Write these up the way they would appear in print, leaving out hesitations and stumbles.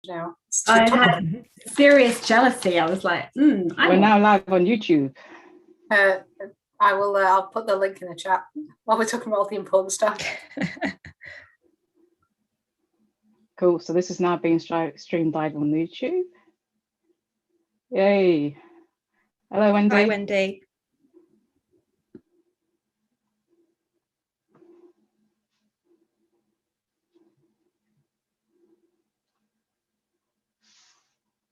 now. I had serious jealousy. I was like, we're now live on YouTube. I'll put the link in the chat while we're talking about all the important stuff. Cool. So this is now being streamed live on YouTube. Yay. Hello, Wendy. Hi, Wendy.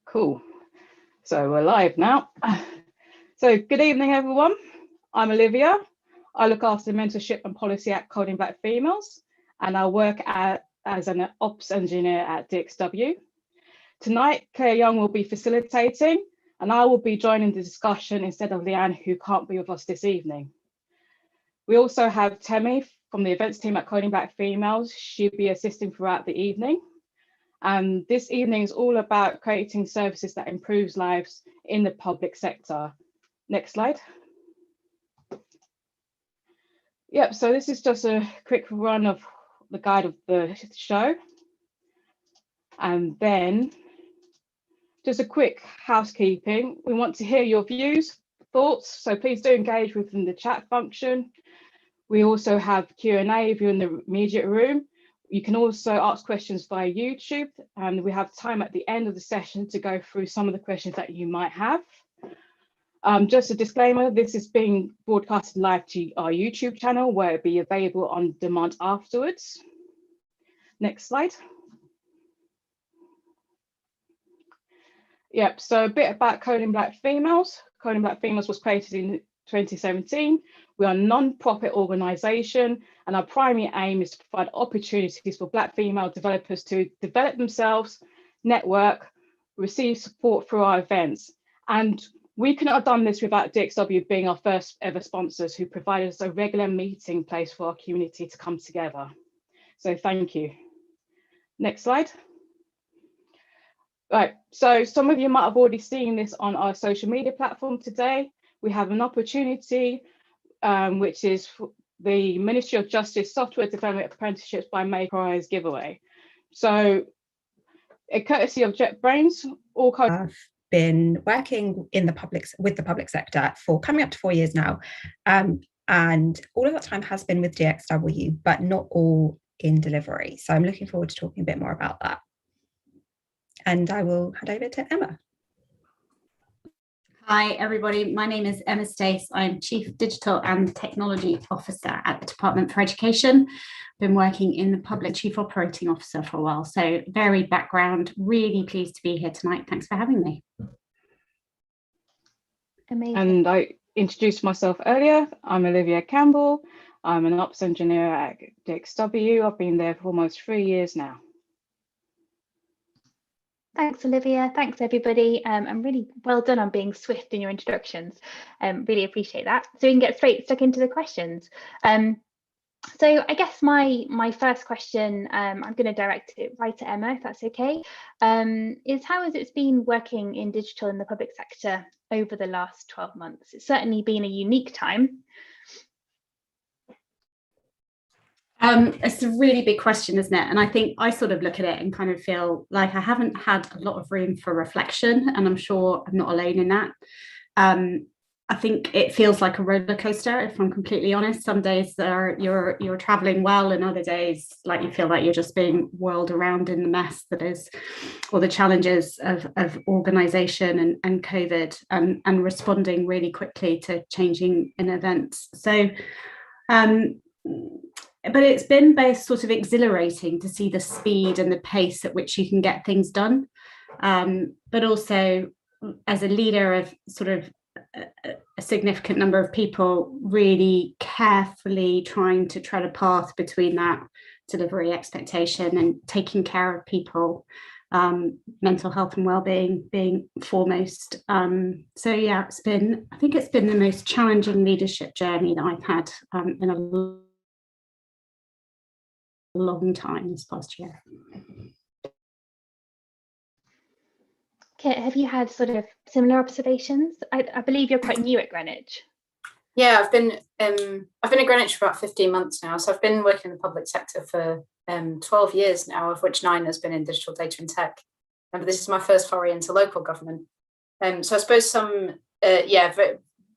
Cool. So we're live now. So good evening, everyone. I'm Olivia. I look after mentorship and policy at Coding Black Females, and I work as an ops engineer at DXW. Tonight, Claire Young will be facilitating, and I will be joining the discussion instead of Leanne, who can't be with us this evening. We also have Temi from the events team at Coding Black Females. She'll be assisting throughout the evening. And this evening is all about creating services that improves lives in the public sector. Next slide. Yep, so this is just a quick run of the guide of the show. And then just a quick housekeeping. We want to hear your views, thoughts, so please do engage within the chat function. We also have Q&A if you're in the immediate room. You can also ask questions via YouTube, and we have time at the end of the session to go through some of the questions that you might have. Just a disclaimer, this is being broadcasted live to our YouTube channel, where it'll be available on demand afterwards. Next slide. Yep, so a bit about Coding Black Females. Coding Black Females was created in 2017. We are a non-profit organisation, and our primary aim is to provide opportunities for Black female developers to develop themselves, network, receive support through our events. And we couldn't have done this without DXW being our first ever sponsors, who provided us a regular meeting place for our community to come together. So thank you. Next slide. Right, so some of you might have already seen this on our social media platform today. We have an opportunity, which is the Ministry of Justice Software Development Apprenticeships by May Prize giveaway. So, a courtesy of JetBrains, all I've been working in the with the public sector for coming up to 4 years now, and all of that time has been with DXW, but not all in delivery. So I'm looking forward to talking a bit more about that. And I will hand over to Emma. Hi, everybody. My name is Emma Stace. I'm Chief Digital and Technology Officer at the Department for Education. Been working in the Public Chief Operating Officer for a while, so varied background. Really pleased to be here tonight. Thanks for having me. Amazing. And I introduced myself earlier. I'm Olivia Campbell. I'm an ops engineer at DXW. I've been there for almost 3 years now. Thanks, Olivia. Thanks, everybody. And really well done on being swift in your introductions. Really appreciate that. So we can get stuck into the questions. So I guess my first question, I'm going to direct it right to Emma, if that's okay, is how has it been working in digital in the public sector over the last 12 months? It's certainly been a unique time. It's a really big question, isn't it? And I think I sort of look at it and kind of feel like I haven't had a lot of room for reflection, and I'm sure I'm not alone in that. I think it feels like a roller coaster, if I'm completely honest. Some days you're traveling well, and other days like you feel like you're just being whirled around in the mess that is, or the challenges of organisation and COVID, and responding really quickly to changing in events. So but it's been both sort of exhilarating to see the speed and the pace at which you can get things done, but also as a leader of sort of a significant number of people, really carefully trying to tread a path between that delivery expectation and taking care of people, mental health and well-being being foremost. So yeah, I think it's been the most challenging leadership journey that I've had in a long time this past year. Okay, have you had sort of similar observations? I believe you're quite new at Greenwich. Yeah, I've been at Greenwich for about 15 months now. So I've been working in the public sector for 12 years now, of which 9 has been in digital data and tech. but this is my first foray into local government. So I suppose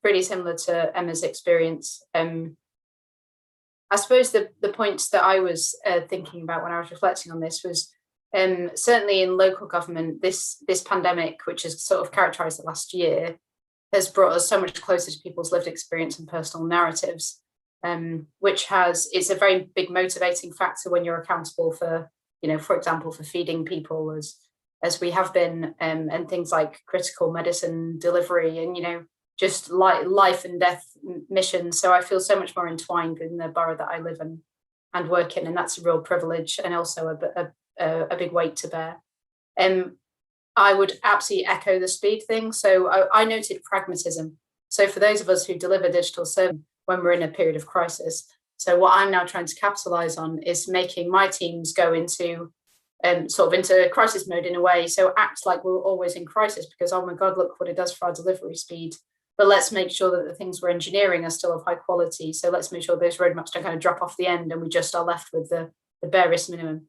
really similar to Emma's experience. I suppose the points that I was thinking about when I was reflecting on this was certainly in local government, this pandemic, which has sort of characterised the last year, has brought us so much closer to people's lived experience and personal narratives, it's a very big motivating factor when you're accountable for, for example, for feeding people as we have been, and things like critical medicine delivery and, just life and death missions. So I feel so much more entwined in the borough that I live in and work in, and that's a real privilege and also a big weight to bear. I would absolutely echo the speed thing. So I noted pragmatism. So for those of us who deliver digital service when we're in a period of crisis, so what I'm now trying to capitalize on is making my teams go into into crisis mode in a way. So act like we're always in crisis because, oh my God, look what it does for our delivery speed. But let's make sure that the things we're engineering are still of high quality. So let's make sure those roadmaps don't kind of drop off the end and we just are left with the barest minimum.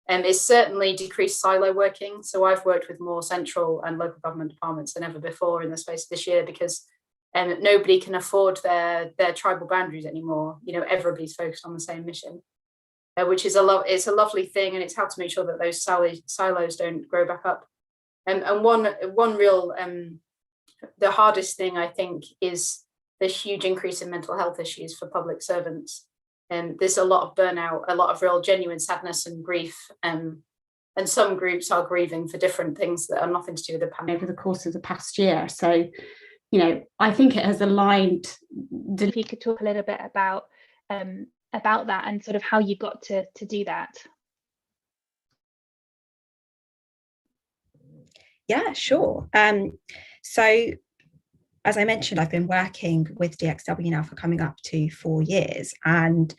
It's certainly decreased silo working. So I've worked with more central and local government departments than ever before in the space of this year because nobody can afford their tribal boundaries anymore. Everybody's focused on the same mission, which is it's a lovely thing, and it's how to make sure that those silos don't grow back up. And one real the hardest thing I think is the huge increase in mental health issues for public servants. There's a lot of burnout, a lot of real genuine sadness and grief, and some groups are grieving for different things that are nothing to do with the pandemic. Over the course of the past year. So, I think it has aligned. If you could talk a little bit about that and sort of how you got to do that. Yeah, sure. So as I mentioned, I've been working with DXW now for coming up to 4 years. And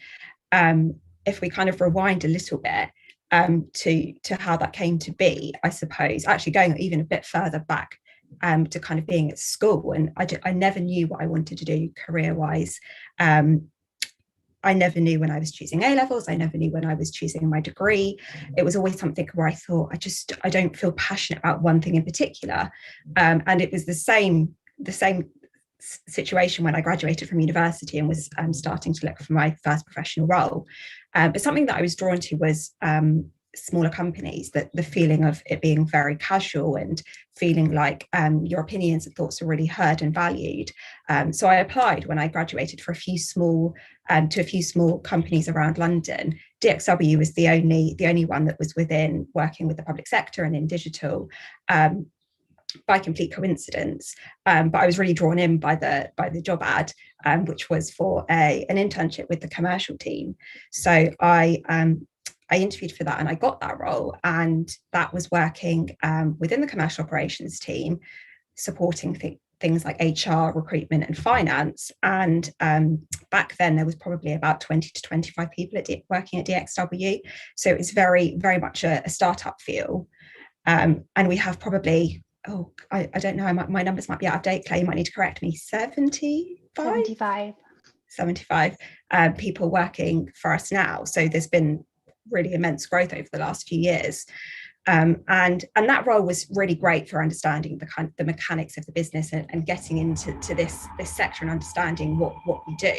if we kind of rewind a little bit to how that came to be, I suppose, actually going even a bit further back to kind of being at school. And I never knew what I wanted to do career-wise. I never knew when I was choosing A-levels. I never knew when I was choosing my degree. It was always something where I thought, I don't feel passionate about one thing in particular. And it was the same situation when I graduated from university and was starting to look for my first professional role. But something that I was drawn to was smaller companies, that the feeling of it being very casual and feeling like your opinions and thoughts are really heard and valued. So I applied when I graduated for a few small companies around London. DXW was the only one that was within working with the public sector and in digital. By complete coincidence, but I was really drawn in by the job ad, which was for an internship with the commercial team. So I interviewed for that and I got that role, and that was working within the commercial operations team, supporting things like HR, recruitment and finance. And back then there was probably about 20 to 25 people working at DXW. So it was very, very much a startup feel. And we have probably, I don't know, my numbers might be out of date, Claire, you might need to correct me, 75 people working for us now. So there's been really immense growth over the last few years. And that role was really great for understanding the mechanics of the business and getting into this sector and understanding what we do.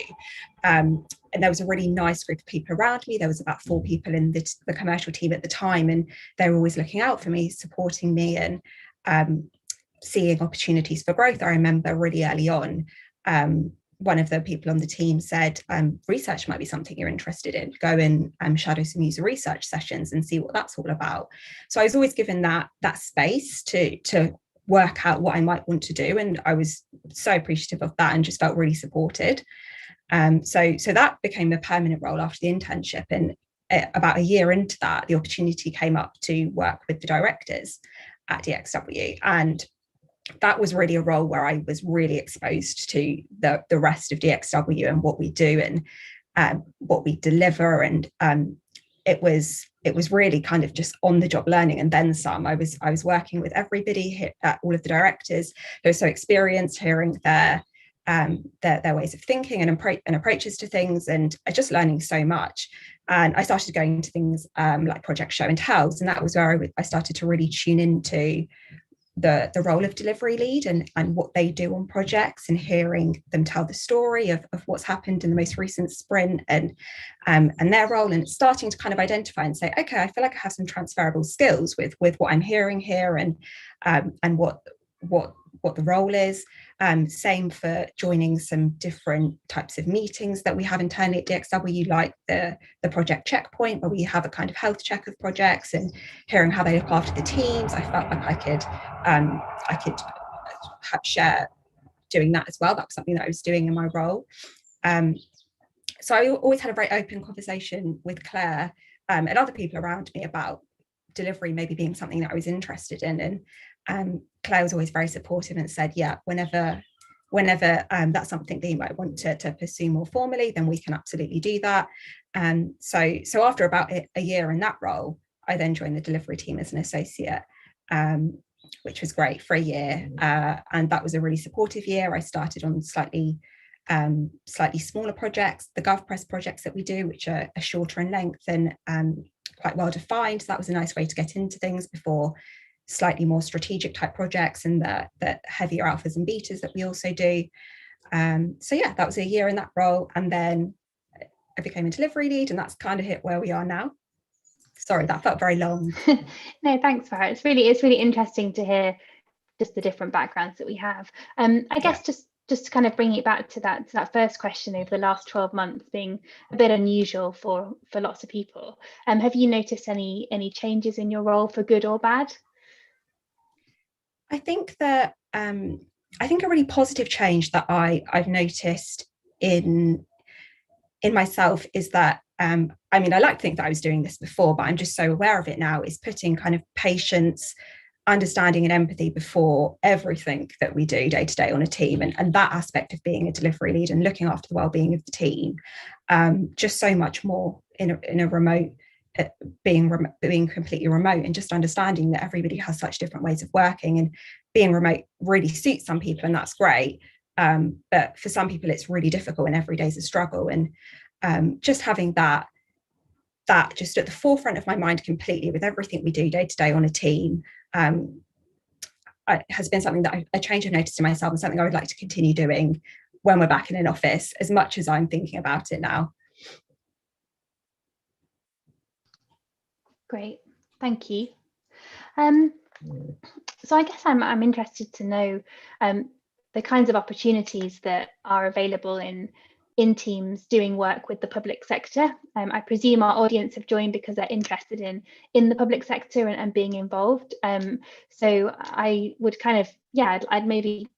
And there was a really nice group of people around me. There was about 4 people in the commercial team at the time, and they were always looking out for me, supporting me, and seeing opportunities for growth. I remember really early on, one of the people on the team said, research might be something you're interested in. Go and shadow some user research sessions and see what that's all about. So I was always given that space to work out what I might want to do. And I was so appreciative of that and just felt really supported. So that became a permanent role after the internship. And about a year into that, the opportunity came up to work with the directors at DXW. And that was really a role where I was really exposed to the rest of DXW and what we do and what we deliver. And it was really kind of just on the job learning and then some. I was working with everybody, all of the directors who are so experienced, hearing their ways of thinking and approaches to things, and just learning so much. And I started going to things like Project Show and Tells, and that was where I started to really tune into the role of delivery lead and what they do on projects, and hearing them tell the story of what's happened in the most recent sprint and their role, and starting to kind of identify and say, okay, I feel like I have some transferable skills with what I'm hearing here, and what the role is. Same for joining some different types of meetings that we have internally at DXW, like the project checkpoint, where we have a kind of health check of projects and hearing how they look after the teams. I felt like I could share doing that as well. That was something that I was doing in my role. So I always had a very open conversation with Claire and other people around me about delivery maybe being something that I was interested in. And Claire was always very supportive and said, yeah, whenever that's something that you might want to pursue more formally, then we can absolutely do that. So after about a year in that role, I then joined the delivery team as an associate, which was great for a year. And that was a really supportive year. I started on slightly smaller projects, the GovPress projects that we do, which are shorter in length and quite well defined. So that was a nice way to get into things before slightly more strategic type projects and the heavier alphas and betas that we also do. So yeah, that was a year in that role, and then I became a delivery lead, and that's kind of hit where we are now. Sorry, that felt very long. No, thanks for it. It's really interesting to hear just the different backgrounds that we have. I guess just to kind of bring it back to that first question, over the last 12 months being a bit unusual for lots of people. Have you noticed any changes in your role, for good or bad? I think that a really positive change that I've noticed in myself is that I like to think that I was doing this before, but I'm just so aware of it now, is putting kind of patience, understanding and empathy before everything that we do day to day on a team, and that aspect of being a delivery lead and looking after the well-being of the team, just so much more in a remote, being completely remote, and just understanding that everybody has such different ways of working, and being remote really suits some people, and that's great, but for some people it's really difficult, and every day's a struggle. And just having that just at the forefront of my mind completely with everything we do day to day on a team has been something that a change I've noticed in myself, and something I would like to continue doing when we're back in an office, as much as I'm thinking about it now. Great, thank you. So I guess I'm interested to know the kinds of opportunities that are available in teams doing work with the public sector. I presume our audience have joined because they're interested in the public sector and being involved. So I would kind of, I'd maybe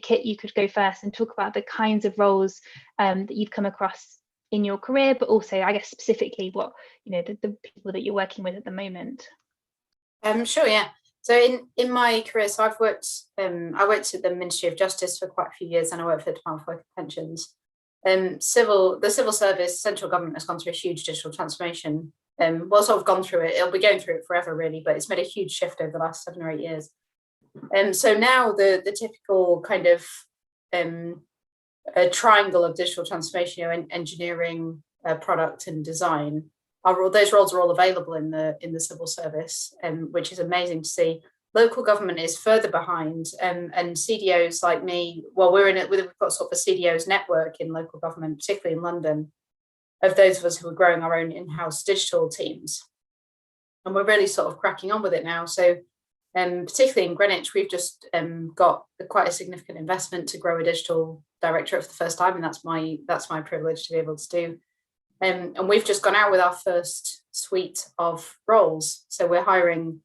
Kit, you could go first and talk about the kinds of roles that you've come across in your career, but also I guess specifically what, the people that you're working with at the moment. Sure, yeah. So in my career, so I've worked, I worked at the Ministry of Justice for quite a few years, and I worked for the Department for Work and Pensions. The civil service, central government has gone through a huge digital transformation. Sort of gone through it. It'll be going through it forever, really, but it's made a huge shift over the last 7 or 8 years. So now the typical kind of a triangle of digital transformation, engineering, product, and design. Those roles are all available in the civil service, which is amazing to see. Local government is further behind, and CDOs like me, well, we've got sort of a CDOs network in local government, particularly in London, of those of us who are growing our own in-house digital teams. And we're really sort of cracking on with it now. So particularly in Greenwich, we've just got quite a significant investment to grow a digital directorate for the first time, and that's my privilege to be able to do. And we've just gone out with our first suite of roles. So we're hiring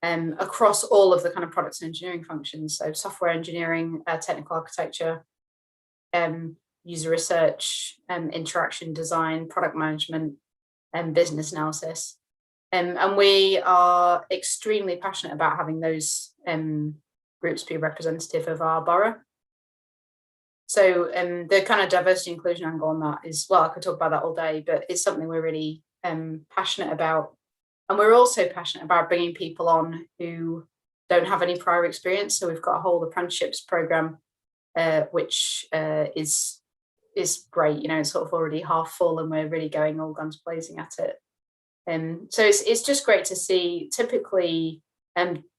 across all of the kind of products and engineering functions. So software engineering, technical architecture, user research, interaction design, product management, and business analysis. And we are extremely passionate about having those groups be representative of our borough. So the kind of diversity inclusion angle on that is, well, I could talk about that all day, but it's something we're really passionate about. And we're also passionate about bringing people on who don't have any prior experience. So we've got a whole apprenticeships program, which is great. You know, it's sort of already half full, and we're really going all guns blazing at it. So it's just great to see. Typically,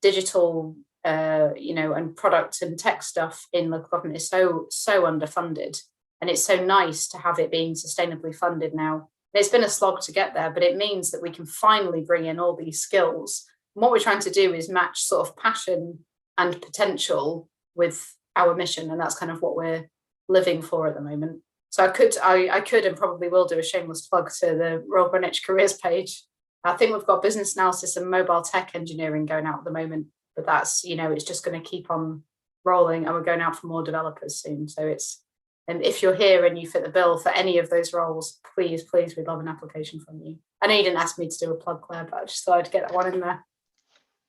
digital, you know, and product and tech stuff in local government is so underfunded, and it's so nice to have it being sustainably funded now. It's been a slog to get there, but it means that we can finally bring in all these skills. And what we're trying to do is match sort of passion and potential with our mission, and that's kind of what we're living for at the moment. So I could and probably will do a shameless plug to the Royal Greenwich careers page. I think we've got business analysis and mobile tech engineering going out at the moment, but that's, you know, it's just going to keep on rolling, and we're going out for more developers soon. So it's, and if you're here and you fit the bill for any of those roles, please, we'd love an application from you. I know you didn't ask me to do a plug, Claire, but I just thought I'd get that one in there.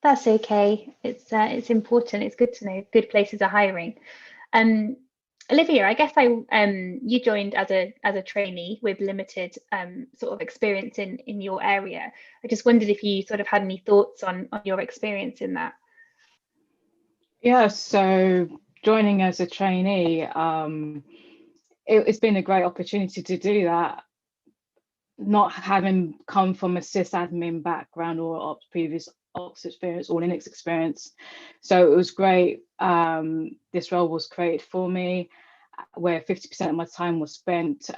That's okay. It's important. It's good to know good places are hiring. Olivia, I guess you joined as a trainee with limited sort of experience in your area. I just wondered if you sort of had any thoughts on your experience in that. Yeah, so joining as a trainee, it's been a great opportunity to do that. Not having come from a sysadmin background or previous Ops experience or Linux experience, so it was great. This role was created for me, where 50% of my time was spent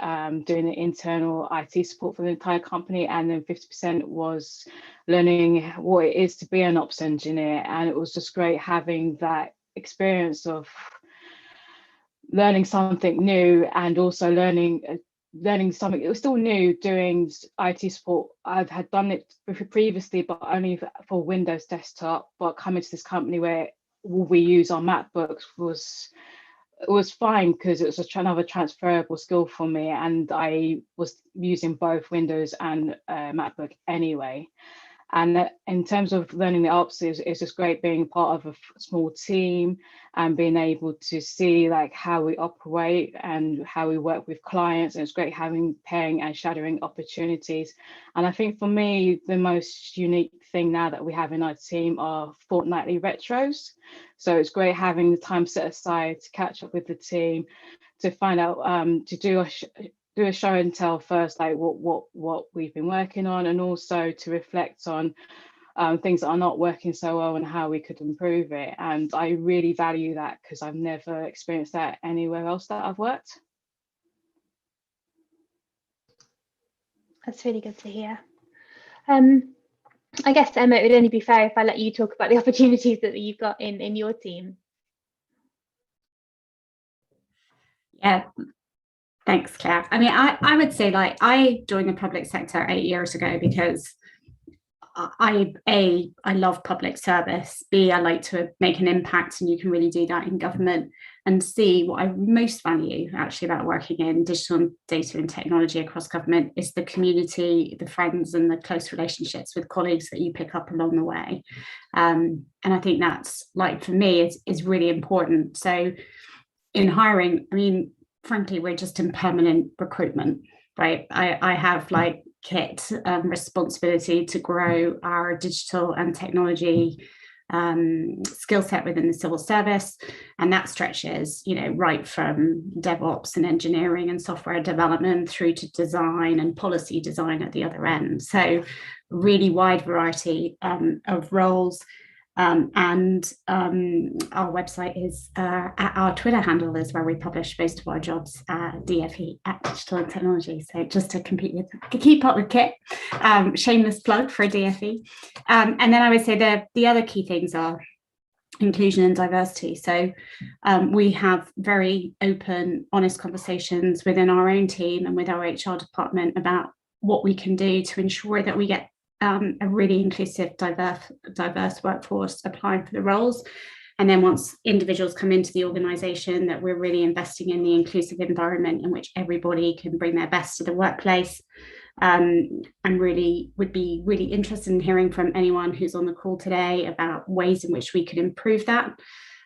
doing the internal IT support for the entire company, and then 50% was learning what it is to be an ops engineer. And it was just great having that experience of learning something new, and also learning something, it was still new, doing IT support. I've had done it previously, but only for Windows desktop. But coming to this company where we use our MacBooks was fine, because it was another transferable skill for me, and I was using both Windows and MacBook anyway. And in terms of learning the ops, it's just great being part of a small team and being able to see like how we operate and how we work with clients. And it's great having pairing and shadowing opportunities. And I think for me, the most unique thing now that we have in our team are fortnightly retros. So it's great having the time set aside to catch up with the team, to find out, to do a show and tell first, like what we've been working on, and also to reflect on things that are not working so well and how we could improve it. And I really value that, because I've never experienced that anywhere else that I've worked. That's really good to hear. I guess, Emma, it would only be fair if I let you talk about the opportunities that you've got in your team. Yeah. Thanks, Claire. I mean, I would say, like, I joined the public sector 8 years ago because I love public service. B, I like to make an impact, and you can really do that in government. And C, what I most value actually about working in digital data and technology across government is the community, the friends, and the close relationships with colleagues that you pick up along the way. And I think that's, like, for me, is really important. So in hiring, I mean, frankly, we're just in permanent recruitment, right? I have, like, Kit responsibility to grow our digital and technology skill set within the civil service, and that stretches, you know, right from DevOps and engineering and software development through to design and policy design at the other end. So really wide variety of roles. And our website is our Twitter handle is where we publish most of our jobs, DFE at Digital and Technology. So just to keep up with Kit, shameless plug for DFE. And then I would say the other key things are inclusion and diversity. So we have very open, honest conversations within our own team and with our HR department about what we can do to ensure that we get a really inclusive, diverse workforce applying for the roles. And then once individuals come into the organisation, that we're really investing in the inclusive environment in which everybody can bring their best to the workplace. And really would be really interested in hearing from anyone who's on the call today about ways in which we could improve that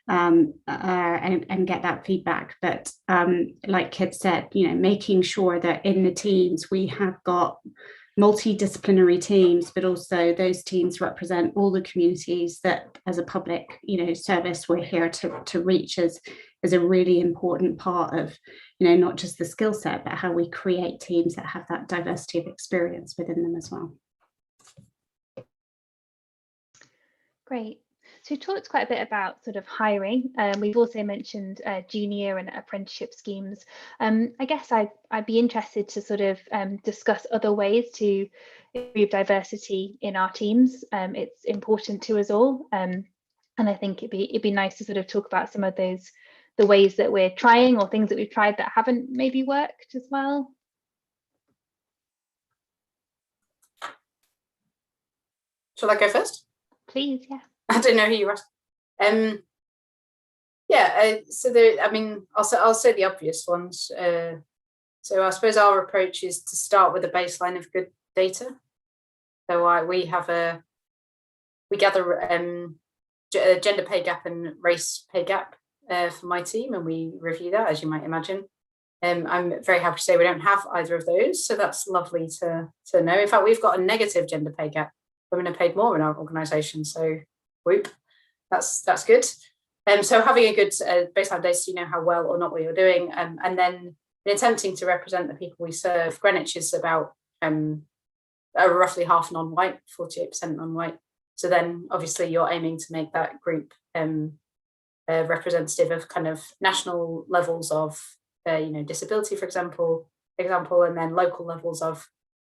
and get that feedback. But like Kit said, you know, making sure that in the teams we have got multidisciplinary teams, but also those teams represent all the communities that as a public, you know, service we're here to reach is as a really important part of, you know, not just the skill set, but how we create teams that have that diversity of experience within them as well. Great. So we talked quite a bit about sort of hiring. We've also mentioned junior and apprenticeship schemes. I guess I'd be interested to sort of discuss other ways to improve diversity in our teams. It's important to us all. And I think it'd be nice to sort of talk about some of the ways that we're trying, or things that we've tried that haven't maybe worked as well. Shall I go first? Please, yeah. I don't know who you asked. I'll say the obvious ones. So I suppose our approach is to start with a baseline of good data. So we gather a gender pay gap and race pay gap for my team, and we review that, as you might imagine. I'm very happy to say we don't have either of those, so that's lovely to know. In fact, we've got a negative gender pay gap. Women are paid more in our organisation, so whoop, that's good. So having a good baseline data, so you know how well or not what you're doing, and then in attempting to represent the people we serve, Greenwich is about roughly half non-white, 48% non-white. So then obviously you're aiming to make that group representative of kind of national levels of disability, for example, and then local levels of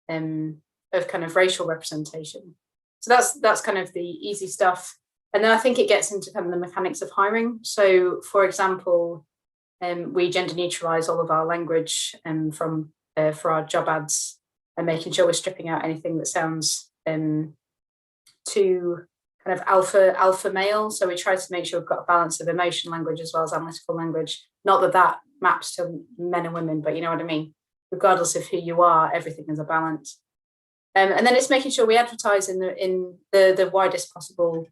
kind of racial representation. So that's kind of the easy stuff. And then I think it gets into kind of the mechanics of hiring. So for example, we gender neutralize all of our language for our job ads, and making sure we're stripping out anything that sounds too kind of alpha male. So we try to make sure we've got a balance of emotion language as well as analytical language. Not that maps to men and women, but you know what I mean? Regardless of who you are, everything is a balance. And then it's making sure we advertise in the widest possible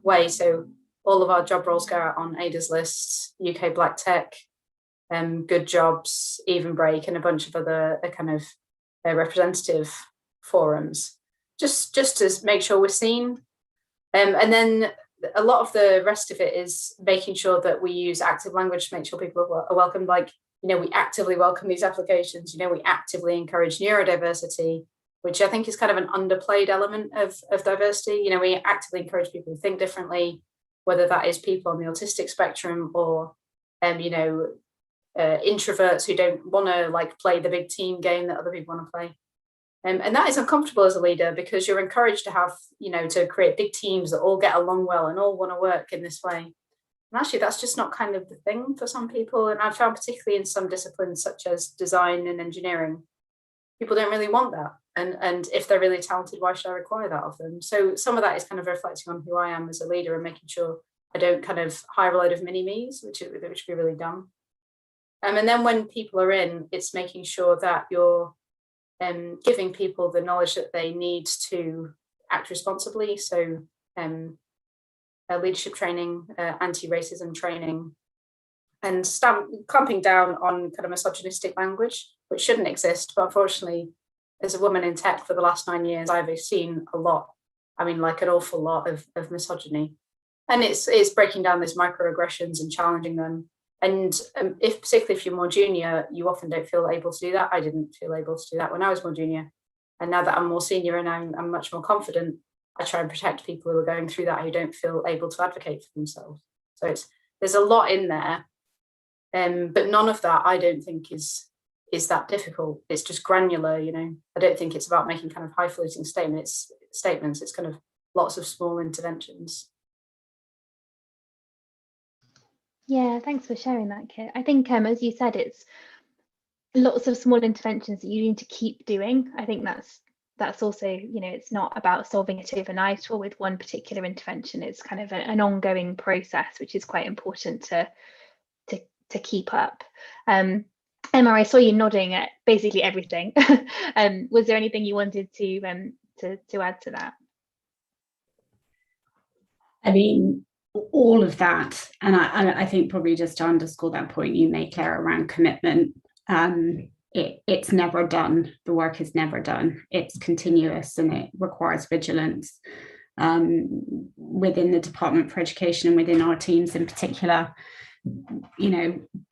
way. So all of our job roles go out on Ada's lists, UK Black Tech, Good Jobs, Even Break, and a bunch of other kind of representative forums, just to make sure we're seen. And then a lot of the rest of it is making sure that we use active language to make sure people are welcomed. Like, we actively welcome these applications. We actively encourage neurodiversity, which I think is kind of an underplayed element of diversity. We actively encourage people to think differently, whether that is people on the autistic spectrum or, introverts who don't want to play the big team game that other people want to play. And that is uncomfortable as a leader, because you're encouraged to have, to create big teams that all get along well and all want to work in this way. And actually, that's just not kind of the thing for some people. And I've found particularly in some disciplines such as design and engineering, people don't really want that. And if they're really talented, why should I require that of them? So some of that is kind of reflecting on who I am as a leader and making sure I don't kind of hire a load of mini-me's, which would be really dumb. And then when people are in, it's making sure that you're giving people the knowledge that they need to act responsibly. So leadership training, anti-racism training, and clamping down on kind of misogynistic language, which shouldn't exist. But unfortunately, as a woman in tech for the last 9 years, I've seen a lot, an awful lot of misogyny. And it's breaking down those microaggressions and challenging them. And particularly if you're more junior, you often don't feel able to do that. I didn't feel able to do that when I was more junior. And now that I'm more senior and I'm much more confident, I try and protect people who are going through that, who don't feel able to advocate for themselves. So there's a lot in there. But none of that, I don't think, is that difficult. It's just granular, I don't think it's about making kind of highfalutin statements. It's kind of lots of small interventions. Yeah, thanks for sharing that, Kit. I think, as you said, it's lots of small interventions that you need to keep doing. I think that's also, it's not about solving it overnight or with one particular intervention. It's kind of an ongoing process, which is quite important to keep up. Emma, I saw you nodding at basically everything. Was there anything you wanted to add to that? All of that, and I think probably just to underscore that point you made, Claire, around commitment. It's never done. The work is never done. It's continuous, and it requires vigilance within the Department for Education and within our teams in particular.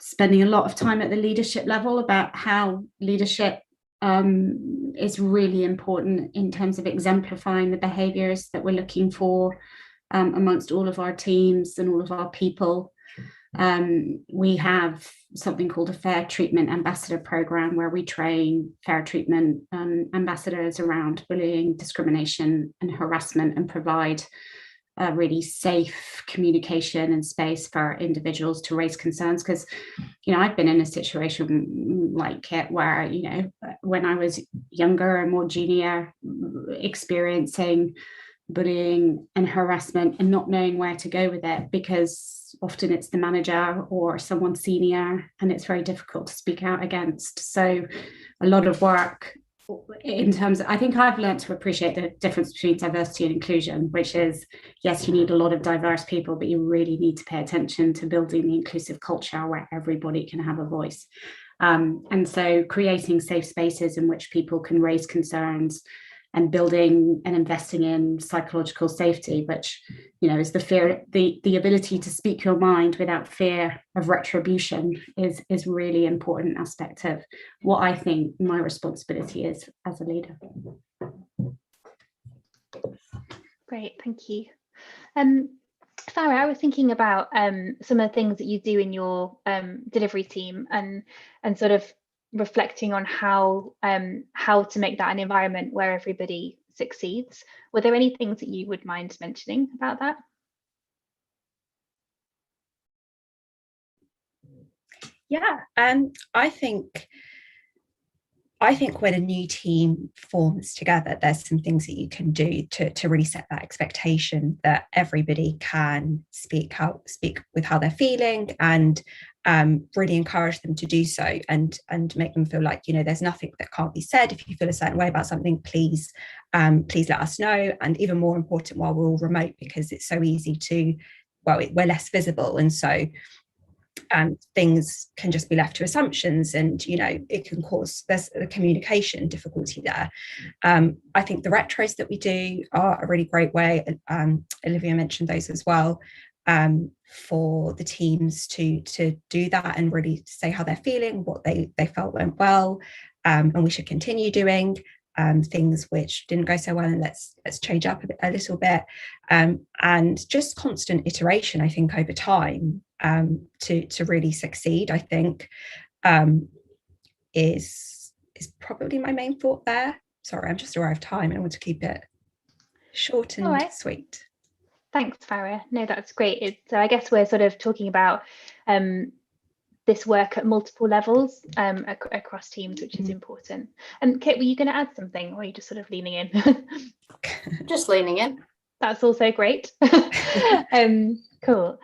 spending a lot of time at the leadership level about how leadership is really important in terms of exemplifying the behaviours that we're looking for amongst all of our teams and all of our people. We have something called a Fair Treatment Ambassador Programme, where we train fair treatment ambassadors around bullying, discrimination and harassment, and provide a really safe communication and space for individuals to raise concerns. Because, I've been in a situation like it where, when I was younger and more junior, experiencing bullying and harassment and not knowing where to go with it, because often it's the manager or someone senior and it's very difficult to speak out against. So a lot of work in terms of, I think I've learned to appreciate the difference between diversity and inclusion, which is, yes, you need a lot of diverse people, but you really need to pay attention to building the inclusive culture where everybody can have a voice. And so creating safe spaces in which people can raise concerns, and building and investing in psychological safety, which, is the ability to speak your mind without fear of retribution is really important aspect of what I think my responsibility is as a leader. Great, thank you. Farah, I was thinking about some of the things that you do in your delivery team and sort of reflecting on how to make that an environment where everybody succeeds. Were there any things that you would mind mentioning about that? Yeah, I think when a new team forms together, there's some things that you can do to really set that expectation that everybody can speak with how they're feeling, and really encourage them to do so, and make them feel like, there's nothing that can't be said. If you feel a certain way about something, please let us know. And even more important while we're all remote, because it's so easy to, we're less visible, and so things can just be left to assumptions, and it can cause, there's a communication difficulty there. I think the retros that we do are a really great way, Olivia mentioned those as well, for the teams to do that and really say how they're feeling, what they felt went well, and we should continue doing. Things which didn't go so well, and let's change up a little bit, and just constant iteration, I think, over time, to really succeed, I think, is probably my main thought there. Sorry, I'm just aware of time and I want to keep it short and sweet. Thanks, Farah. No, that's great. So I guess we're sort of talking about this work at multiple levels across teams, which is important. And Kit, were you going to add something, or are you just sort of leaning in? Just leaning in. That's also great. Cool.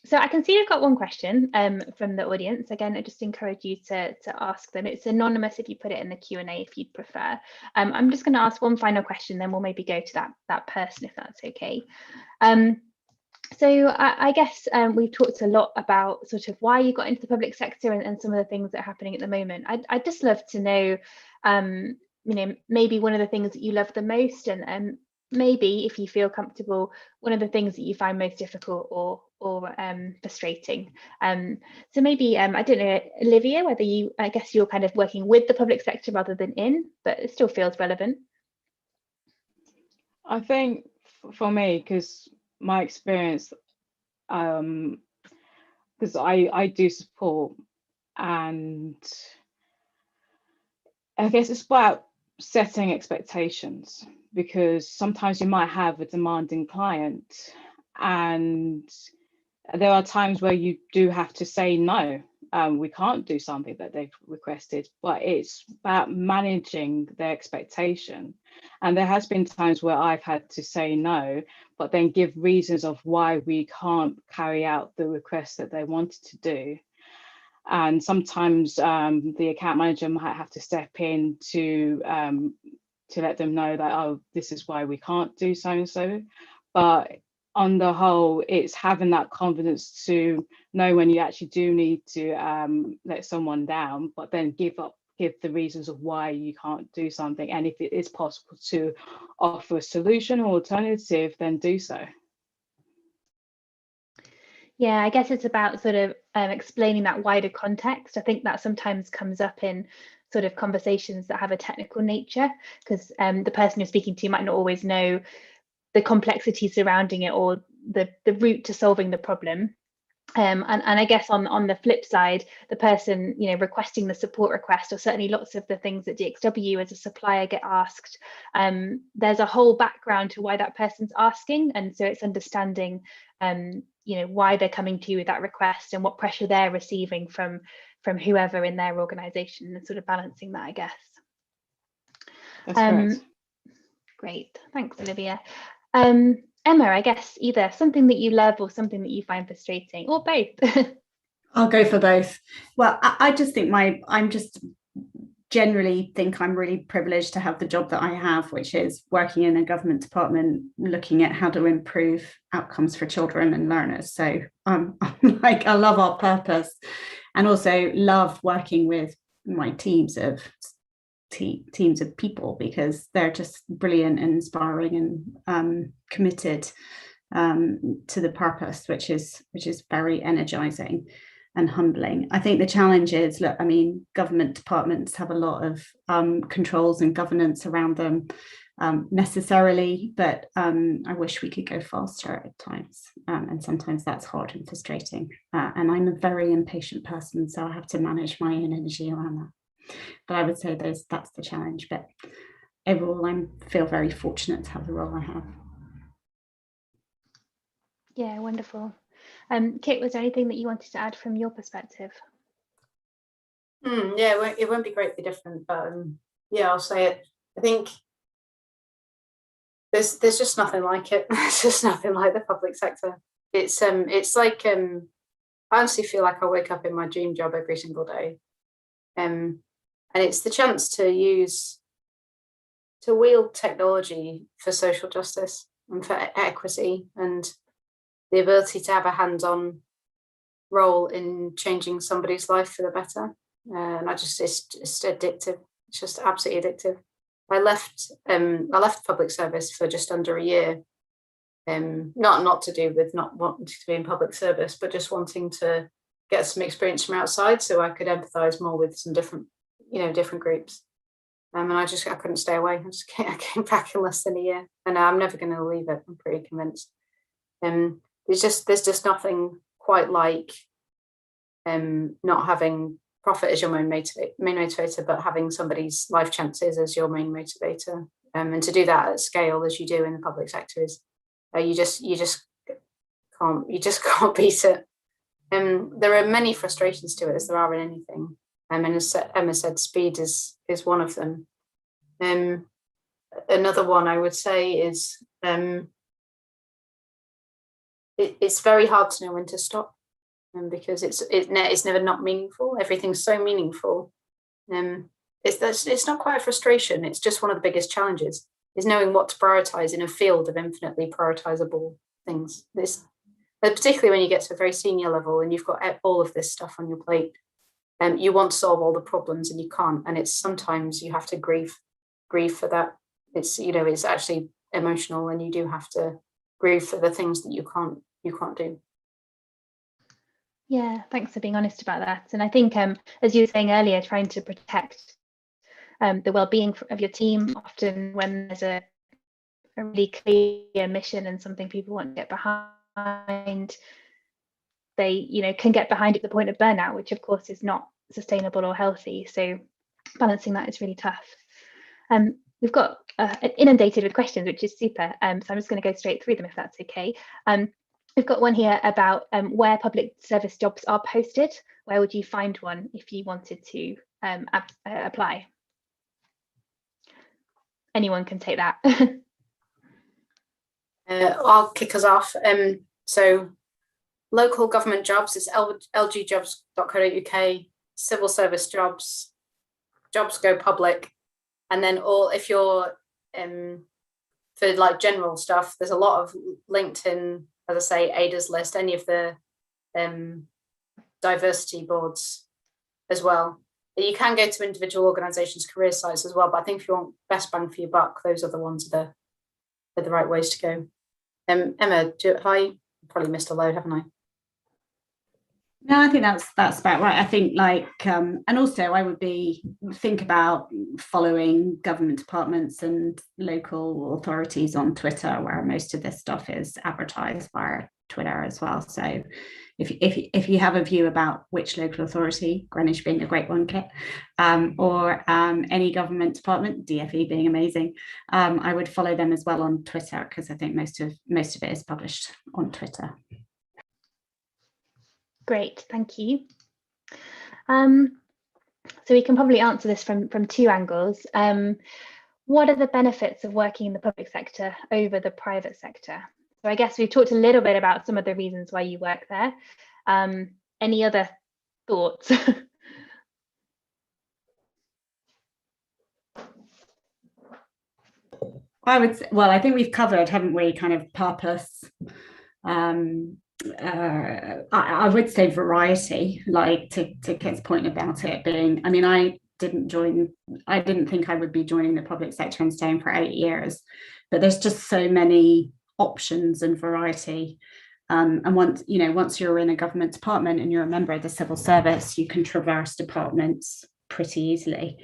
So I can see you've got one question from the audience. Again, I just encourage you to ask them. It's anonymous if you put it in the Q&A if you'd prefer. I'm just going to ask one final question, then we'll maybe go to that person if that's okay. So I guess we've talked a lot about sort of why you got into the public sector and some of the things that are happening at the moment. I'd just love to know, maybe one of the things that you love the most, and maybe, if you feel comfortable, one of the things that you find most difficult or frustrating. So maybe, I don't know, Olivia, whether I guess you're kind of working with the public sector rather than in, but it still feels relevant. I think for me, because my experience, because I do support, and I guess it's about setting expectations, because sometimes you might have a demanding client, and there are times where you do have to say no, we can't do something that they've requested, but it's about managing their expectation. And there has been times where I've had to say no, but then give reasons of why we can't carry out the request that they wanted to do. And sometimes the account manager might have to step in to let them know that, oh, this is why we can't do so and so. But on the whole, it's having that confidence to know when you actually do need to let someone down, but then give the reasons of why you can't do something. And if it is possible to offer a solution or alternative, then do so. Yeah, I guess it's about sort of explaining that wider context. I think that sometimes comes up in sort of conversations that have a technical nature, because the person you're speaking to might not always know the complexity surrounding it or the route to solving the problem. And I guess on the flip side, the person, you know, requesting the support request, or certainly lots of the things that DXW as a supplier get asked, there's a whole background to why that person's asking, and so it's understanding, you know, why they're coming to you with that request and what pressure they're receiving from whoever in their organisation, and sort of balancing that, I guess. That's correct. Great, thanks, Olivia. Emma, I guess either something that you love or something that you find frustrating, or both. I'll go for both. Well, I just think I'm just generally think I'm really privileged to have the job that I have, which is working in a government department, looking at how to improve outcomes for children and learners. So I'm like, I love our purpose, and also love working with my teams of people, because they're just brilliant and inspiring and committed to the purpose, which is very energizing and humbling. I think the challenge is, look, I mean, government departments have a lot of controls and governance around them necessarily, but I wish we could go faster at times, and sometimes that's hard and frustrating, and I'm a very impatient person, so I have to manage my own energy around that. But I would say that's the challenge. But overall, I feel very fortunate to have the role I have. Yeah, wonderful. Kit, was there anything that you wanted to add from your perspective? Yeah, it won't be greatly different, but yeah, I'll say it. I think there's just nothing like it. There's just nothing like the public sector. It's like I honestly feel like I wake up in my dream job every single day. And it's the chance to wield technology for social justice and for equity, and the ability to have a hands-on role in changing somebody's life for the better. And it's just addictive. It's just absolutely addictive. I left public service for just under a year. Not to do with not wanting to be in public service, but just wanting to get some experience from outside, so I could empathise more with some different groups. And I couldn't stay away. I came back in less than a year, and I'm never going to leave it. I'm pretty convinced. There's just nothing quite like not having profit as your main motivator, but having somebody's life chances as your main motivator. And to do that at scale as you do in the public sector is you just can't beat it. There are many frustrations to it, as there are in anything. And as Emma said, speed is one of them. Another one I would say is it's very hard to know when to stop, because it's never not meaningful. Everything's so meaningful. It's not quite a frustration. It's just one of the biggest challenges, is knowing what to prioritize in a field of infinitely prioritizable things. Particularly when you get to a very senior level and you've got all of this stuff on your plate. You want to solve all the problems and you can't, and it's sometimes you have to grieve for that. It's actually emotional, and you do have to grieve for the things that you can't do. Yeah, thanks for being honest about that. And I think, as you were saying earlier, trying to protect the well-being of your team, often when there's a really clear mission and something people want to get behind, they can get behind at the point of burnout, which of course is not sustainable or healthy. So balancing that is really tough. We've got inundated with questions, which is super. So I'm just going to go straight through them, if that's okay. We've got one here about where public service jobs are posted. Where would you find one if you wanted to apply? Anyone can take that. I'll kick us off. So local government jobs is lgjobs.co.uk, civil service jobs go public, and then if you're for like general stuff, there's a lot of LinkedIn, as I say, ADA's list, any of the diversity boards as well. You can go to individual organisations' career sites as well, but I think if you want best bang for your buck, those are the ones that are the right ways to go. Emma, I probably missed a load, haven't I? No, I think that's about right. I think and also I would think about following government departments and local authorities on Twitter, where most of this stuff is advertised via Twitter as well. So if you have a view about which local authority, Greenwich being a great one, Kit, or any government department, DFE being amazing, I would follow them as well on Twitter, because I think most of it is published on Twitter. Great, thank you. So we can probably answer this from two angles. What are the benefits of working in the public sector over the private sector? So I guess we've talked a little bit about some of the reasons why you work there. Any other thoughts? I think we've covered, haven't we, kind of purpose. I would say variety, like to Kit's point about it being, I mean, I didn't think I would be joining the public sector and staying for 8 years, but there's just so many options and variety. And once you're in a government department and you're a member of the civil service, you can traverse departments pretty easily.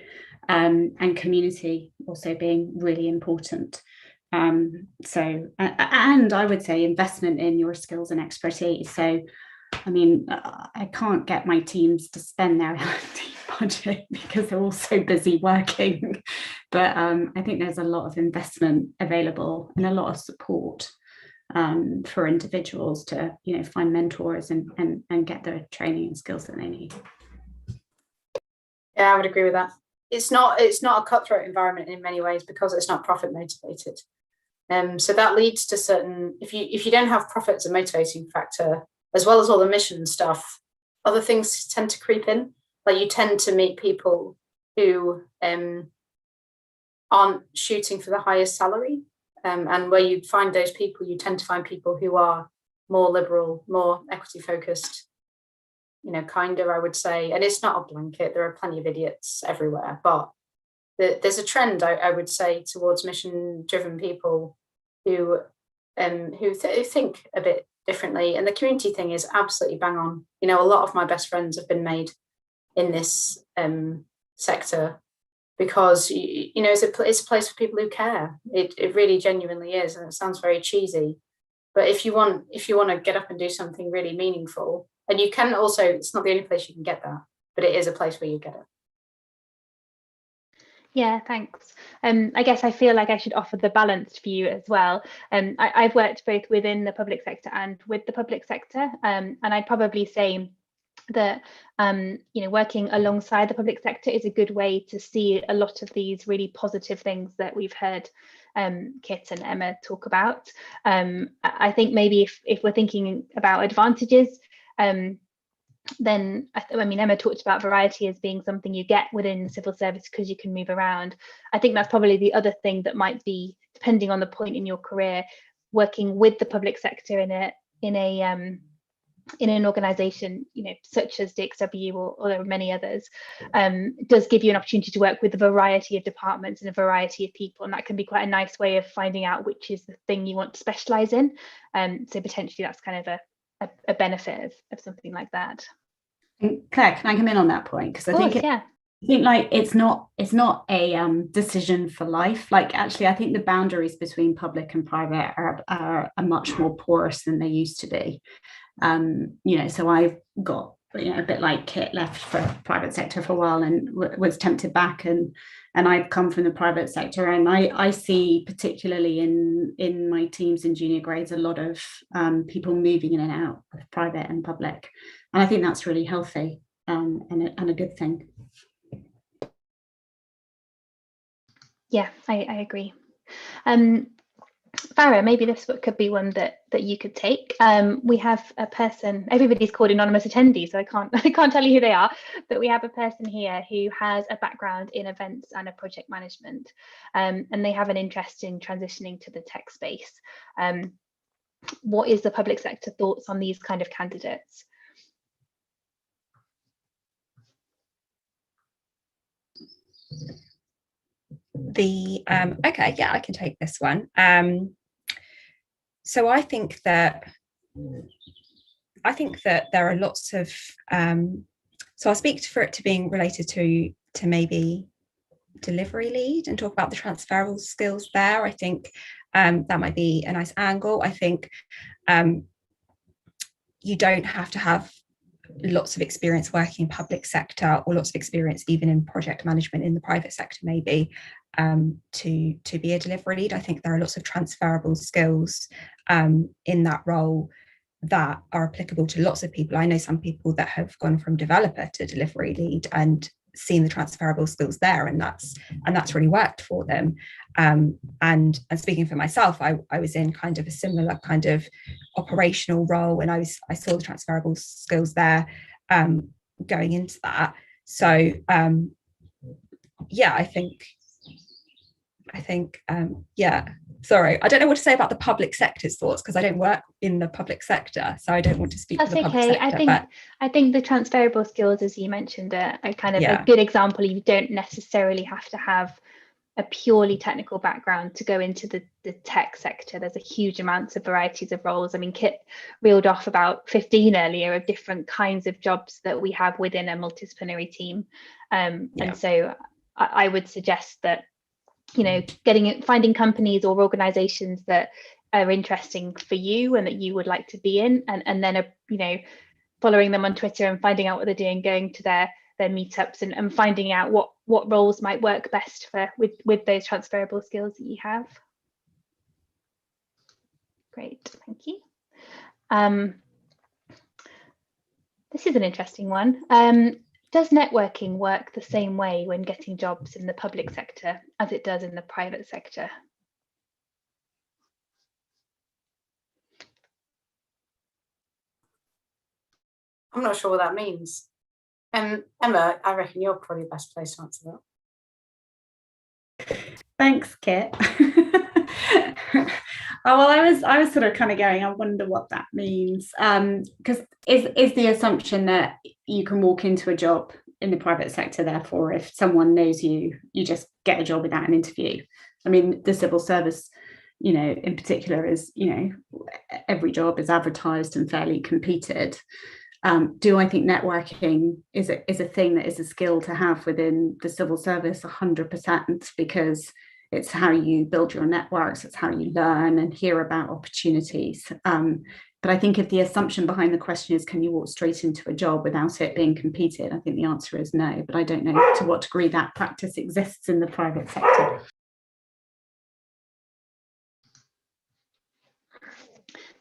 And community also being really important. So, and I would say investment in your skills and expertise. So, I mean, I can't get my teams to spend their L&D budget because they're all so busy working. But I think there's a lot of investment available and a lot of support for individuals to, find mentors and get the training and skills that they need. Yeah, I would agree with that. It's not a cutthroat environment in many ways because it's not profit motivated. So that leads to certain, if you don't have profit as a motivating factor, as well as all the mission stuff, other things tend to creep in. Like you tend to meet people who aren't shooting for the highest salary. And where you find those people, you tend to find people who are more liberal, more equity focused, kinder, I would say. And it's not a blanket. There are plenty of idiots everywhere, but there's a trend, I would say, towards mission-driven people who think a bit differently. And the community thing is absolutely bang on. A lot of my best friends have been made in this sector because it's a place for people who care. It really genuinely is, and it sounds very cheesy. But if you want to get up and do something really meaningful, and you can also, it's not the only place you can get that, but it is a place where you get it. Yeah, thanks. I guess I feel like I should offer the balanced view as well. I've worked both within the public sector and with the public sector, and I'd probably say that working alongside the public sector is a good way to see a lot of these really positive things that we've heard Kit and Emma talk about. I think maybe if we're thinking about advantages, then Emma talked about variety as being something you get within civil service because you can move around. I think that's probably the other thing that might be, depending on the point in your career, working with the public sector in an organisation, such as DXW or there are many others, does give you an opportunity to work with a variety of departments and a variety of people, and that can be quite a nice way of finding out which is the thing you want to specialise in. So potentially that's kind of a benefit of something like that. Claire, can I come in on that point? Because I think it's not a decision for life. Like, actually, I think the boundaries between public and private are much more porous than they used to be. So I've got, a bit like Kit, left for private sector for a while and was tempted back, and I've come from the private sector, and I see, particularly in my teams in junior grades, a lot of people moving in and out of private and public, and I think that's really healthy and a good thing. Yeah, I agree. Farah, maybe this could be one that you could take. We have a person, everybody's called anonymous attendee, so I can't tell you who they are, but we have a person here who has a background in events and a project management, and they have an interest in transitioning to the tech space. What is the public sector thoughts on these kind of candidates? Okay, yeah, I can take this one. So I think that I think that there are lots of, so I'll speak for it to being related to maybe delivery lead and talk about the transferable skills there. I think that might be a nice angle. I think you don't have to have lots of experience working in public sector or lots of experience even in project management in the private sector maybe to be a delivery lead. I think there are lots of transferable skills in that role that are applicable to lots of people. I know some people that have gone from developer to delivery lead and seen the transferable skills there, and that's really worked for them. And speaking for myself, I was in kind of a similar kind of operational role, and I saw the transferable skills there going into that. So yeah, I think yeah. Sorry, I don't know what to say about the public sector's thoughts because I don't work in the public sector, so I don't want to speak for the public sector. I think the transferable skills, as you mentioned, are kind of a good example. You don't necessarily have to have a purely technical background to go into the tech sector. There's a huge amounts of varieties of roles. I mean, Kit reeled off about 15 earlier of different kinds of jobs that we have within a multidisciplinary team. And so I would suggest that, you know, finding companies or organizations that are interesting for you and that you would like to be in, and then you know, following them on Twitter and finding out what they're doing, going to their meetups and finding out what roles might work best with those transferable skills that you have. Great, thank you. This is an interesting one. Does networking work the same way when getting jobs in the public sector as it does in the private sector? I'm not sure what that means. Emma, I reckon you're probably the best place to answer that. Thanks, Kit. Oh, well, I was sort of kind of going, I wonder what that means. Because is the assumption that you can walk into a job in the private sector, therefore, if someone knows you, you just get a job without an interview? I mean, the civil service, you know, in particular is, you know, every job is advertised and fairly competed. Do I think networking is a thing that is a skill to have within the civil service? 100%, because it's how you build your networks, it's how you learn and hear about opportunities. But I think if the assumption behind the question is, can you walk straight into a job without it being competed? I think the answer is no, but I don't know to what degree that practice exists in the private sector.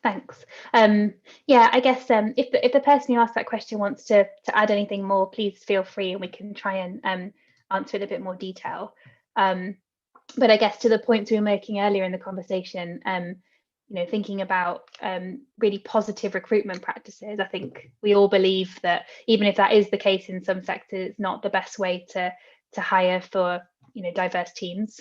Thanks. Yeah, I guess if the person who asked that question wants to add anything more, please feel free and we can try and answer it in a bit more detail. But I guess to the points we were making earlier in the conversation, you know, thinking about really positive recruitment practices, I think we all believe that even if that is the case in some sectors, it's not the best way to hire for, you know, diverse teams.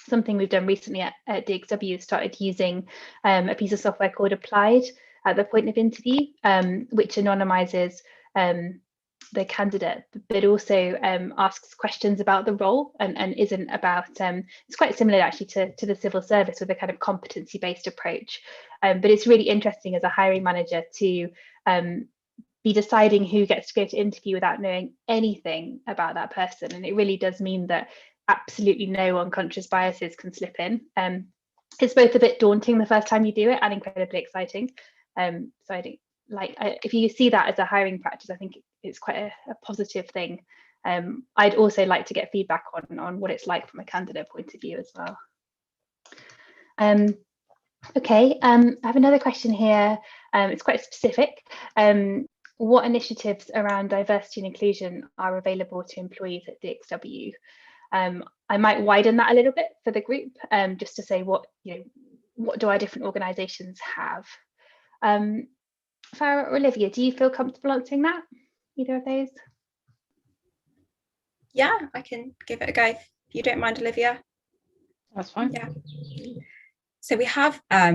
Something we've done recently at DXW is started using a piece of software called Applied at the point of interview, which anonymizes the candidate, but also asks questions about the role and isn't about, it's quite similar actually to the civil service with a kind of competency-based approach. But it's really interesting as a hiring manager to be deciding who gets to go to interview without knowing anything about that person. And it really does mean that absolutely no unconscious biases can slip in. It's both a bit daunting the first time you do it and incredibly exciting. So I think, if you see that as a hiring practice, I think it's quite a positive thing. I'd also like to get feedback on what it's like from a candidate point of view as well. Okay, I have another question here. It's quite specific. What initiatives around diversity and inclusion are available to employees at DXW? I might widen that a little bit for the group, just to say what do our different organisations have? Farah or Olivia, do you feel comfortable answering that? Either of those? Yeah, I can give it a go if you don't mind, Olivia. That's fine. Yeah. So we have a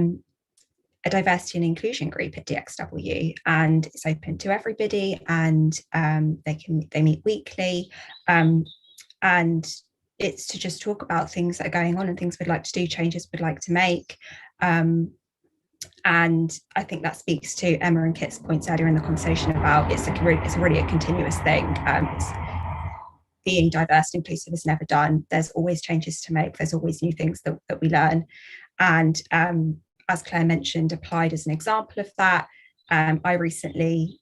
diversity and inclusion group at DXW, and it's open to everybody, and they meet weekly, and it's to just talk about things that are going on and things we'd like to do, changes we'd like to make. And I think that speaks to Emma and Kit's points earlier in the conversation about it's really a continuous thing. Being diverse and inclusive is never done. There's always changes to make. There's always new things that we learn. And as Claire mentioned, Applied as an example of that. I recently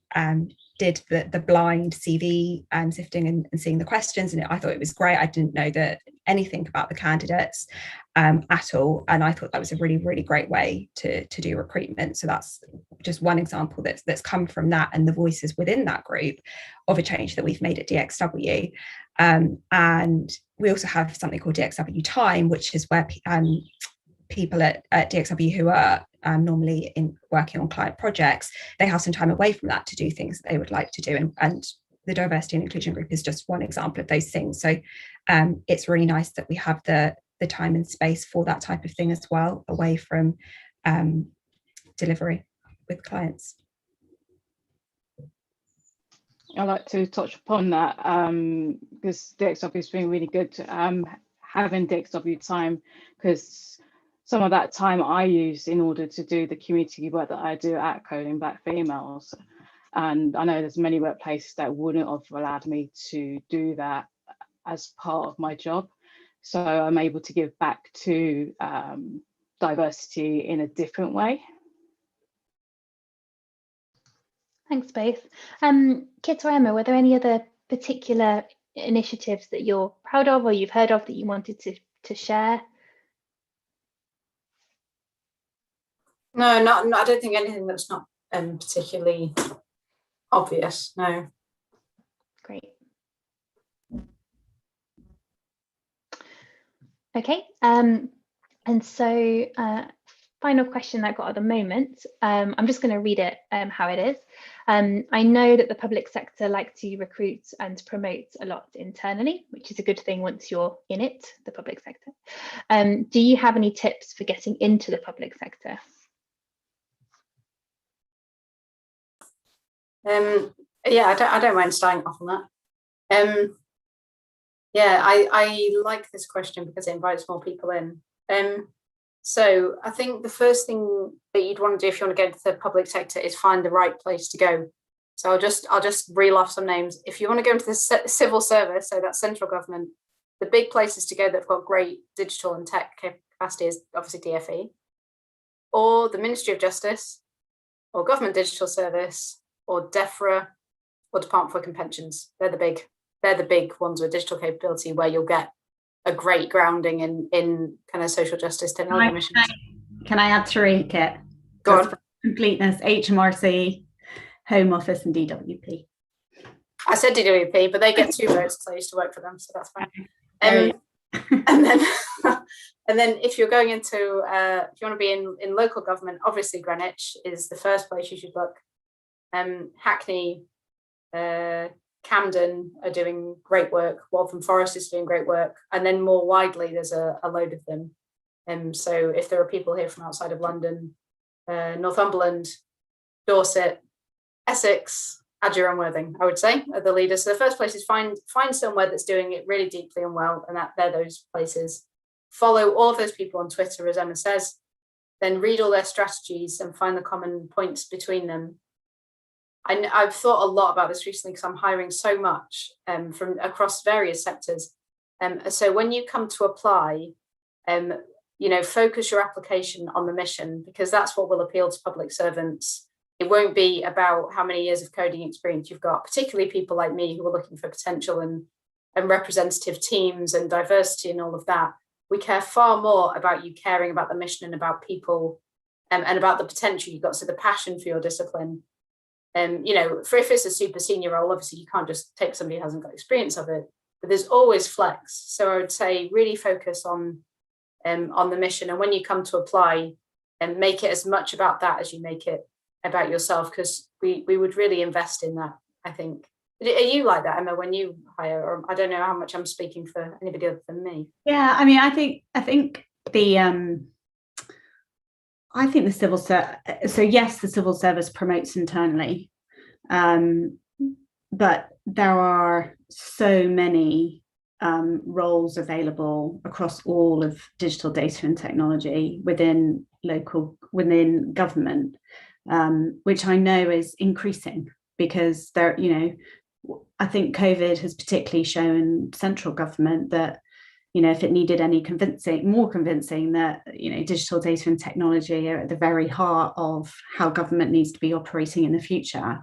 did the blind CV sifting and seeing the questions, and I thought it was great. I didn't know anything about the candidates at all, and I thought that was a really, really great way to do recruitment. So that's just one example that's come from that and the voices within that group of a change that we've made at DXW. And we also have something called DXW Time, which is where people at DXW who are normally working on client projects, they have some time away from that to do things that they would like to do. And the diversity and inclusion group is just one example of those things. So it's really nice that we have the time and space for that type of thing as well, away from delivery with clients. I'd like to touch upon that because DXW has been really good having DXW Time, because some of that time I use in order to do the community work that I do at Coding Black Females. And I know there's many workplaces that wouldn't have allowed me to do that as part of my job. So I'm able to give back to diversity in a different way. Thanks both. Kit or Emma, were there any other particular initiatives that you're proud of or you've heard of that you wanted to share? No, I don't think anything that's not particularly obvious. No. Great. Okay. And so final question I've got at the moment. I'm just going to read it how it is. I know that the public sector like to recruit and promote a lot internally, which is a good thing once you're in it, the public sector. Do you have any tips for getting into the public sector? Yeah, I don't mind starting off on that. Yeah, I like this question because it invites more people in. So I think the first thing that you'd want to do if you want to get into the public sector is find the right place to go. So I'll just reel off some names. If you want to go into the civil service, so that's central government, the big places to go that have got great digital and tech capacity is obviously DfE, or the Ministry of Justice, or Government Digital Service, or DEFRA, or Department for Work and Pensions. They're the big ones with digital capability where you'll get a great grounding in kind of social justice technology missions. Can I add three, Kit? Go on. For completeness: HMRC, Home Office, and DWP. I said DWP, but they get 2 votes because I used to work for them, so that's fine. And then if you're going into if you want to be in local government, obviously Greenwich is the first place you should look. Hackney, Camden are doing great work. Waltham Forest is doing great work, and then more widely there's a load of them. So if there are people here from outside of London, Northumberland, Dorset, Essex, Adur and Worthing, I would say, are the leaders. So the first place is find somewhere that's doing it really deeply and well, and they're those places. Follow all of those people on Twitter, as Emma says, then read all their strategies and find the common points between them. I've thought a lot about this recently because I'm hiring so much from across various sectors. So when you come to apply, focus your application on the mission, because that's what will appeal to public servants. It won't be about how many years of coding experience you've got, particularly people like me who are looking for potential and representative teams and diversity and all of that. We care far more about you caring about the mission and about people and about the potential you've got, so the passion for your discipline. For if it's a super senior role, obviously you can't just take somebody who hasn't got experience of it, but there's always flex. So I would say really focus on the mission, and when you come to apply, and make it as much about that as you make it about yourself, because we would really invest in that, I think. Are you like that, Emma, when you hire? Or I don't know how much I'm speaking for anybody other than me. Yeah, I mean, I think the civil service. So yes, the civil service promotes internally, but there are so many roles available across all of digital data and technology within local within government, which I know is increasing, because there, I think COVID has particularly shown central government that, if it needed any more convincing that, digital data and technology are at the very heart of how government needs to be operating in the future.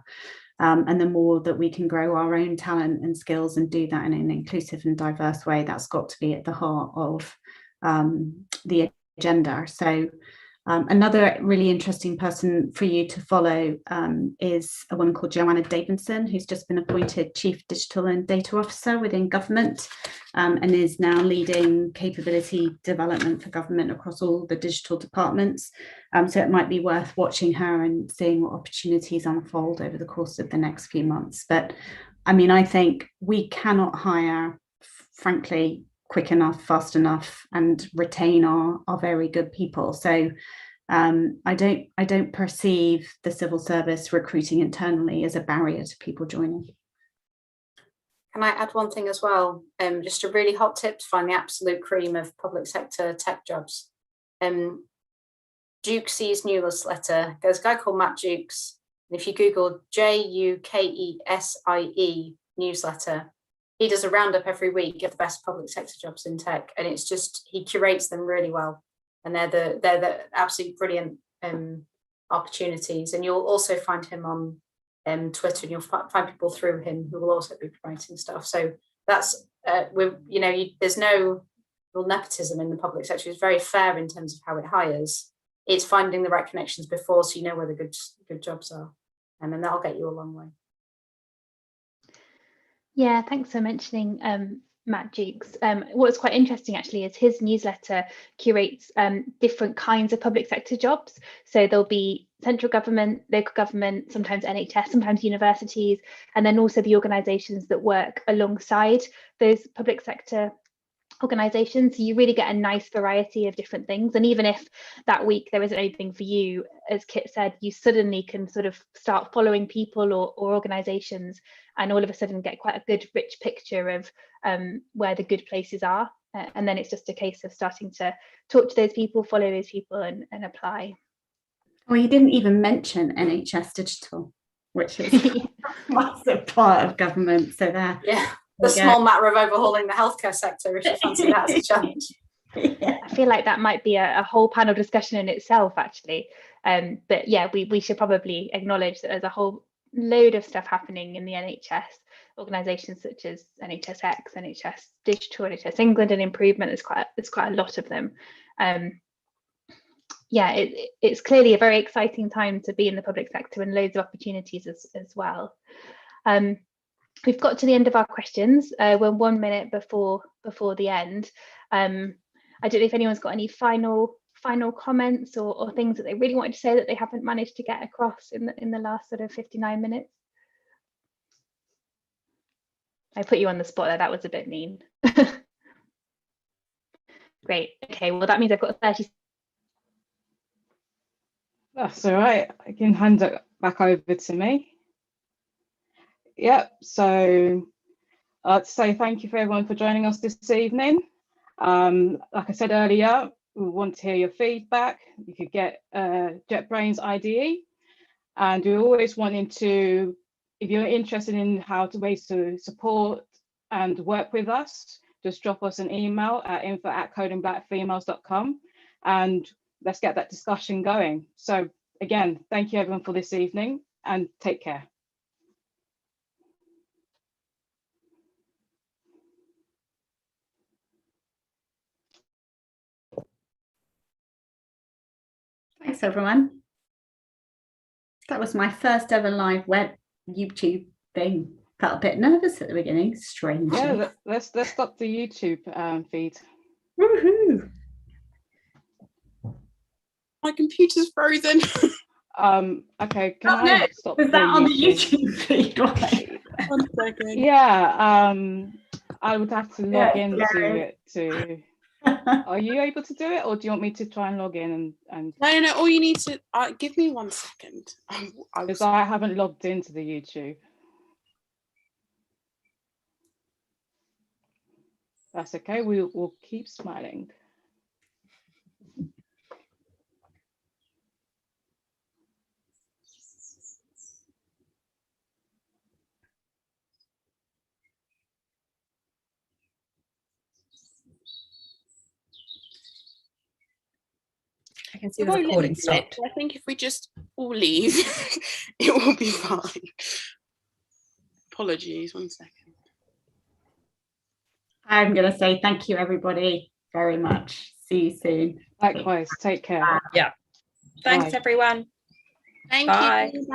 And the more that we can grow our own talent and skills and do that in an inclusive and diverse way, that's got to be at the heart of the agenda. So another really interesting person for you to follow is a woman called Joanna Davidson, who's just been appointed Chief Digital and Data Officer within government, and is now leading capability development for government across all the digital departments. So it might be worth watching her and seeing what opportunities unfold over the course of the next few months. But I think we cannot hire, frankly, quick enough, fast enough, and retain our very good people. So I don't perceive the civil service recruiting internally as a barrier to people joining. Can I add one thing as well? Just a really hot tip to find the absolute cream of public sector tech jobs. Jukesy's newsletter. There's a guy called Matt Jukes, and if you Google JUKESIE newsletter, he does a roundup every week of the best public sector jobs in tech, and it's just, he curates them really well, and they're the absolutely brilliant opportunities. And you'll also find him on Twitter, and you'll find people through him who will also be promoting stuff. So that's there's no real nepotism in the public sector. It's very fair in terms of how it hires. It's finding the right connections before, so you know where the good jobs are, and then that'll get you a long way. Yeah, thanks for mentioning Matt Jukes. What's quite interesting actually is his newsletter curates different kinds of public sector jobs. So there'll be central government, local government, sometimes NHS, sometimes universities, and then also the organisations that work alongside those public sector organisations. So you really get a nice variety of different things. And even if that week there isn't anything for you, as Kit said, you suddenly can sort of start following people or organisations, and all of a sudden get quite a good rich picture of where the good places are. And then it's just a case of starting to talk to those people, follow those people, and apply. Well, you didn't even mention NHS Digital, which is a massive part of government. So there. Yeah. The small matter of overhauling the healthcare sector, if you fancy that as a challenge. Yeah. I feel like that might be a whole panel discussion in itself, actually. But yeah, we should probably acknowledge that there's a whole load of stuff happening in the NHS, organisations such as NHSX, NHS Digital, NHS England, and Improvement. There's quite a lot of them. Yeah, it's clearly a very exciting time to be in the public sector, and loads of opportunities as well. We've got to the end of our questions. We're 1 minute before the end. I don't know if anyone's got any final comments or things that they really wanted to say that they haven't managed to get across in the last sort of 59 minutes. I put you on the spot there. That was a bit mean. Great. Okay. Well, that means I've got 30. That's all right. I can hand it back over to me. Yep, so I'd say thank you for everyone for joining us this evening. Like I said earlier, we want to hear your feedback. You could get JetBrains IDE, and we're always wanting to, if you're interested in ways to support and work with us, just drop us an email at info@codingblackfemales.com, and let's get that discussion going. So again, thank you everyone for this evening, and take care. Thanks, everyone. That was my first ever live web YouTube thing. Felt a bit nervous at the beginning, strangely. Yeah, let's stop the YouTube feed. Woohoo! My computer's frozen. Okay, can I stop Was that on the YouTube feed? 1 second. Yeah, I would have to log into it to. Are you able to do it, or do you want me to try and log in and? No. All you need to give me 1 second. Because I haven't logged into the YouTube. That's okay. We'll keep smiling. I can see It the won't let me recording stop. stopped. I think if we just all leave, it will be fine. Apologies, 1 second. I'm going to say thank you, everybody, very much. See you soon. Likewise, take care. Yeah. Thanks, Bye. everyone. Thank Bye. you. Bye.